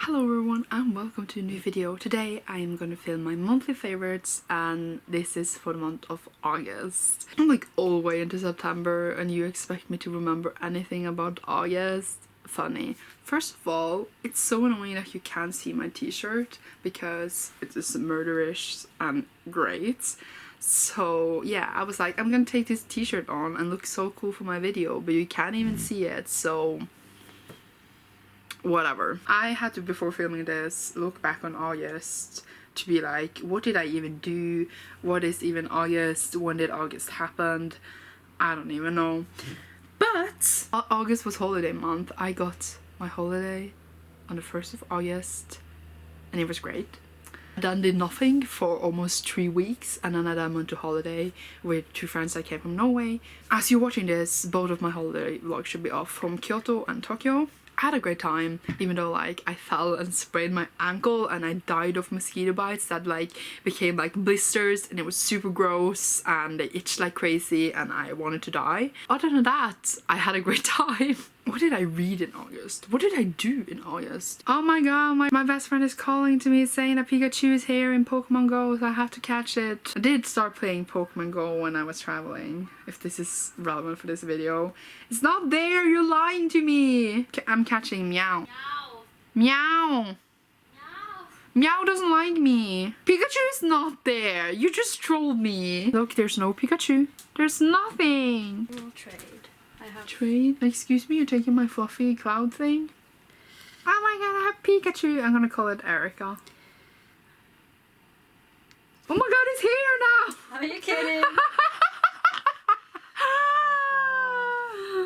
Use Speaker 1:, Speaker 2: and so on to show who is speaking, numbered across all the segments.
Speaker 1: Hello everyone and welcome to a new video. Today I am going to film my monthly favorites and this is for the month of August. I'm like all the way into September and you expect me to remember anything about August? Funny. First of all, it's so annoying that you can't see my t-shirt because it is murderish and great. So yeah, I was like, I'm gonna take this t-shirt on and look so cool for my video, but you can't even see it, so whatever. I had to, before filming this, look back on August to be like, what did I even do? What is even August? When did August happen? I don't even know. But August was holiday month. I got my holiday on the 1st of August and it was great. I then did nothing for almost 3 weeks and then I then went to holiday with 2 friends that came from Norway. As you're watching this, both of my holiday vlogs should be off from Kyoto and Tokyo. I had a great time, even though like I fell and sprained my ankle and I died of mosquito bites that like became like blisters and it was super gross and they itched like crazy and I wanted to die. Other than that, I had a great time. What did I read in August? What did I do in August? Oh my god, my best friend is calling to me saying that Pikachu is here in Pokemon Go, so I have to catch it. I did start playing Pokemon Go when I was traveling, if this is relevant for this video. It's not there, you're lying to me. I'm catching Meow. Meow. Meow. Meow doesn't like me. Pikachu is not there. You just trolled me. Look, there's no Pikachu. There's nothing.
Speaker 2: We'll trade. I have
Speaker 1: Trade? Excuse me, you're taking my fluffy cloud thing? Oh my god, I have Pikachu. I'm gonna call it Erica. Oh my god, it's here now!
Speaker 2: Are you kidding?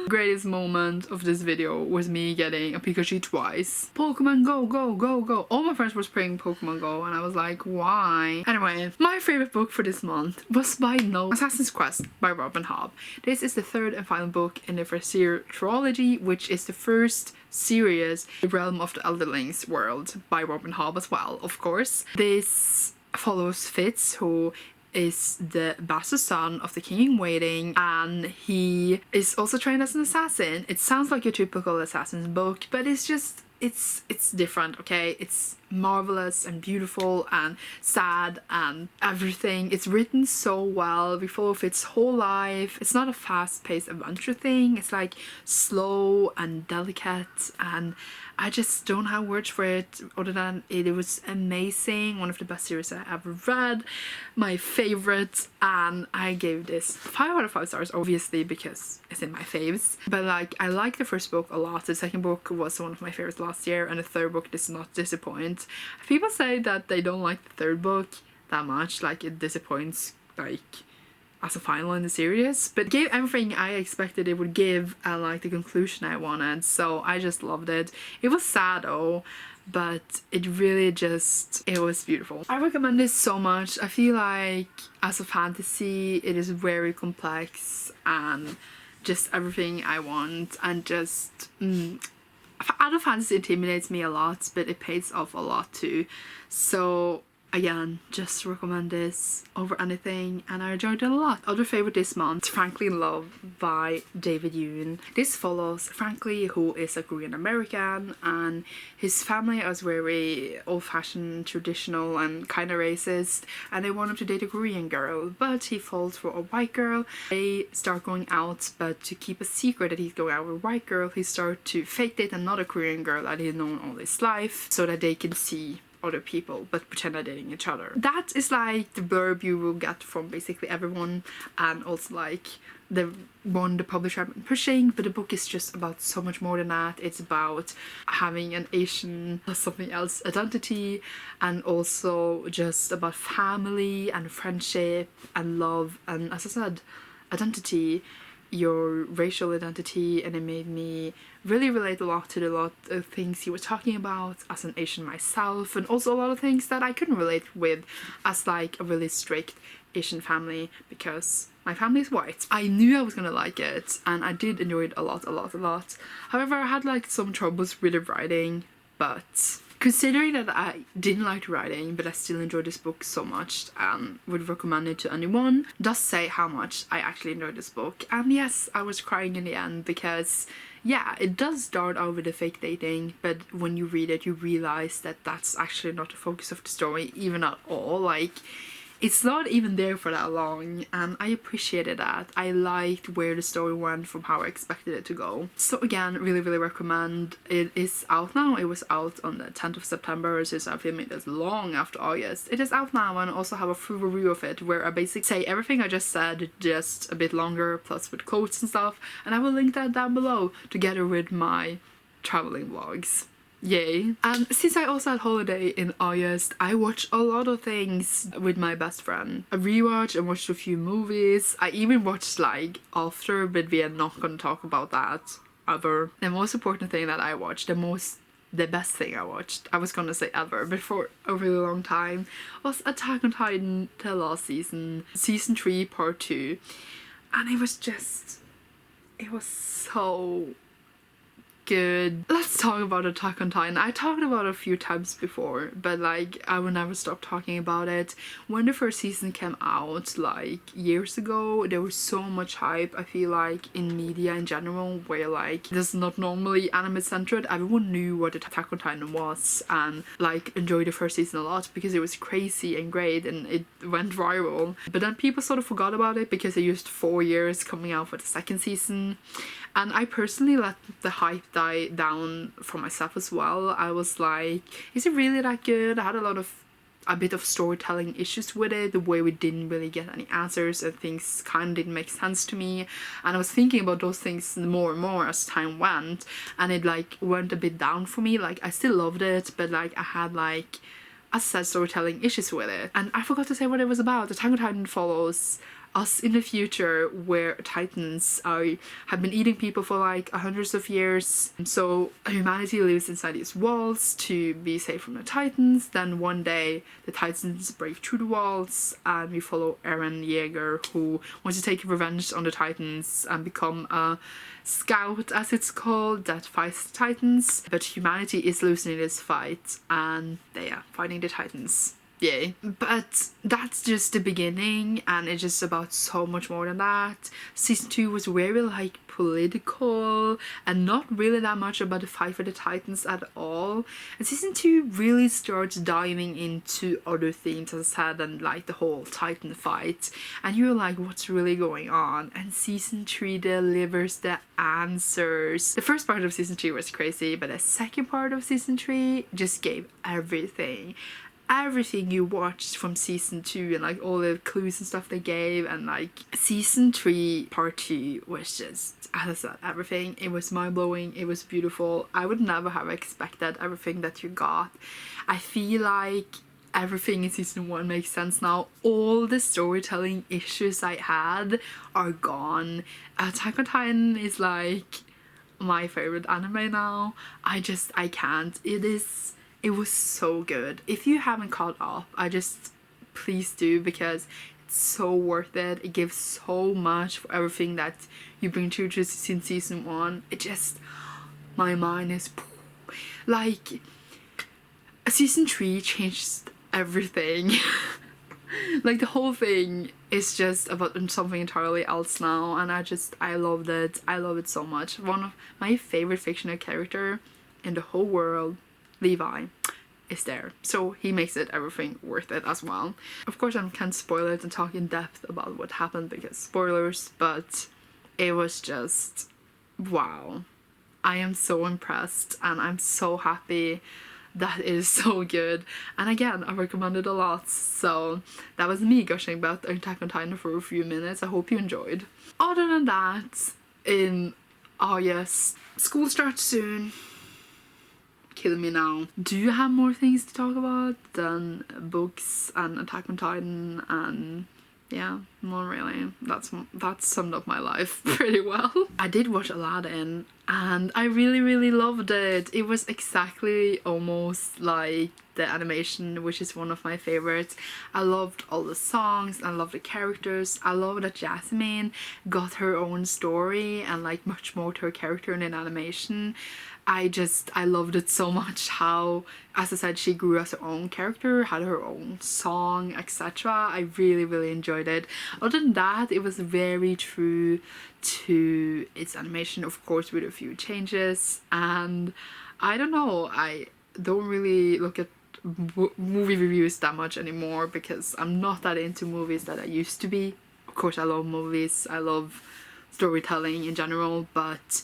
Speaker 1: Greatest moment of this video was me getting a Pikachu twice. Pokemon Go, go, go, go. All my friends were playing Pokemon Go and I was like, why? Anyway, my favorite book for this month was by Assassin's Quest by Robin Hobb. This is the 3rd and final book in the Frazier trilogy, which is the first series, The Realm of the Elderlings world by Robin Hobb as well, of course. This follows Fitz, who is the bastard son of the king in waiting and he is also trained as an assassin. It sounds like a typical assassin's book, but it's just it's different, okay? It's marvelous and beautiful and sad and everything. It's written so well. We follow Fitz's whole life. It's not a fast-paced adventure thing. It's like slow and delicate and I just don't have words for it other than it was amazing. One of the best series I ever read. My favorite, and I gave this 5 out of 5 stars, obviously because it's in my faves. But like, I like the first book a lot. The second book was one of my favorites last year and the third book does not disappoint. People say that they don't like the third book that much, like it disappoints like as a final in the series, but it gave everything I expected it would give and like the conclusion I wanted, so I just loved it. It was sad though, but it really it was beautiful. I recommend this so much. I feel like as a fantasy it is very complex and just everything I want, and just other fantasy intimidates me a lot, but it pays off a lot too. So again, just recommend this over anything and I enjoyed it a lot. Other favorite this month, Frankly in Love by David Yoon. This follows Frankly, who is a Korean American, and his family is very old-fashioned, traditional and kind of racist, and they want him to date a Korean girl, but he falls for a white girl. They start going out, but to keep a secret that he's going out with a white girl, he starts to fake date another Korean girl that he's known all his life so that they can see other people but pretend they're dating each other. That is like the blurb you will get from basically everyone, and also like the publisher I've been pushing, but the book is just about so much more than that. It's about having an Asian or something else identity, and also just about family and friendship and love and, as I said, identity, your racial identity. And it made me really relate a lot to a lot of things he was talking about as an Asian myself, and also a lot of things that I couldn't relate with as like a really strict Asian family because my family is white. I knew I was gonna like it and I did enjoy it a lot. However, I had like some troubles with the writing, but Considering that I didn't like the writing, but I still enjoyed this book so much and would recommend it to anyone, does say how much I actually enjoyed this book. And yes, I was crying in the end because, yeah, it does start out with the fake dating, but when you read it, you realize that that's actually not the focus of the story, even at all. Like, it's not even there for that long, and I appreciated that. I liked where the story went from how I expected it to go. So again, really, really recommend. It is out now. It was out on the 10th of September, since I'm filming this long after August. It is out now, and I also have a full review of it where I basically say everything I just said, just a bit longer, plus with quotes and stuff, and I will link that down below together with my traveling vlogs. Yay. And since I also had holiday in August, I watched a lot of things with my best friend. I rewatched and watched a few movies. I even watched like after, but we are not gonna talk about that ever. The most important thing that I watched, the best thing I watched, I was gonna say ever, but for a really long time, was Attack on Titan, the last season, season 3 part 2. And it was so good. Let's talk about Attack on Titan. I talked about it a few times before, but like I will never stop talking about it. When the first season came out like years ago, there was so much hype, I feel like, in media in general, where like this is not normally anime centered. Everyone knew what Attack on Titan was and like enjoyed the first season a lot because it was crazy and great and it went viral. But then people sort of forgot about it because they used 4 years coming out for the second season. And I personally let the hype die down for myself as well. I was like, is it really that good? I had a bit of storytelling issues with it, the way we didn't really get any answers and things kind of didn't make sense to me. And I was thinking about those things more and more as time went, and it like went a bit down for me. Like I still loved it, but like I had like, as I said, storytelling issues with it. And I forgot to say what it was about. Attack on Titan follows us in the future where Titans have been eating people for like hundreds of years. So humanity lives inside these walls to be safe from the Titans. Then one day the Titans break through the walls and we follow Eren Yeager, who wants to take revenge on the Titans and become a scout, as it's called, that fights the Titans. But humanity is losing this fight and they are fighting the Titans. Yay. But that's just the beginning, and it's just about so much more than that. Season 2 was very like political and not really that much about the fight for the Titans at all. And season 2 really starts diving into other themes, as I said, and like the whole Titan fight. And you're like, what's really going on? And season 3 delivers the answers. The first part of season 3 was crazy, but the second part of season 3 just gave everything you watched from season 2 and like all the clues and stuff they gave. And like season 3 part 2 was just, as I said, everything. It was mind-blowing, it was beautiful. I would never have expected everything that you got. I feel like everything in season 1 makes sense now. All the storytelling issues I had are gone. Attack on Titan is like my favorite anime now. I can't. It was so good. If you haven't caught up, please do, because it's so worth it. It gives so much for everything that you bring to just in season 1. My mind is like, season 3 changed everything. Like the whole thing is just about something entirely else now, and I loved it. I love it so much. One of my favorite fictional character in the whole world, Levi, is there, so he makes it everything worth it as well. Of course I can't spoil it and talk in depth about what happened because spoilers, but it was just wow. I am so impressed and I'm so happy that it is so good. And again, I recommend it a lot. So that was me gushing about Attack on Titan for a few minutes. I hope you enjoyed. Other than that, in August, school starts soon. Kill me now. Do you have more things to talk about than books and Attack on Titan? And yeah, not really. That summed up my life pretty well. I did watch Aladdin and I really loved it. It was exactly almost like the animation, which is one of my favorites. I loved all the songs, I loved the characters. I love that Jasmine got her own story and like much more to her character in an animation. I loved it so much how, as I said, she grew as her own character, had her own song, etc. I really enjoyed it. Other than that, it was very true to its animation, of course, with a few changes. And I don't know, I don't really look at movie reviews that much anymore because I'm not that into movies that I used to be. Of course, I love movies, I love storytelling in general, but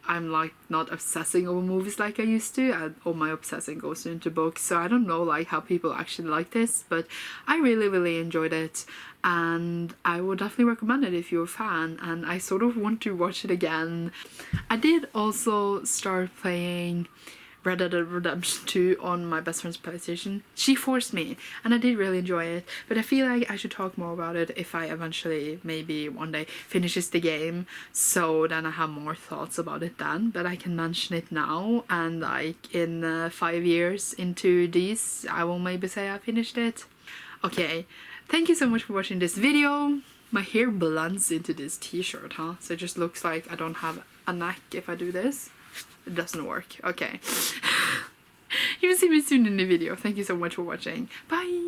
Speaker 1: I'm like not obsessing over movies like I used to. All my obsessing goes into books, so I don't know like how people actually like this, but I really enjoyed it, and I would definitely recommend it if you're a fan, and I sort of want to watch it again. I did also start playing Red Dead Redemption 2 on my best friend's PlayStation. She forced me, and I did really enjoy it, but I feel like I should talk more about it if I eventually, maybe one day, finishes the game, so then I have more thoughts about it then, but I can mention it now, and like in 5 years into this, I will maybe say I finished it. Okay, thank you so much for watching this video. My hair blends into this t-shirt, huh? So it just looks like I don't have a neck if I do this. It doesn't work. Okay. You will see me soon in the video. Thank you so much for watching. Bye!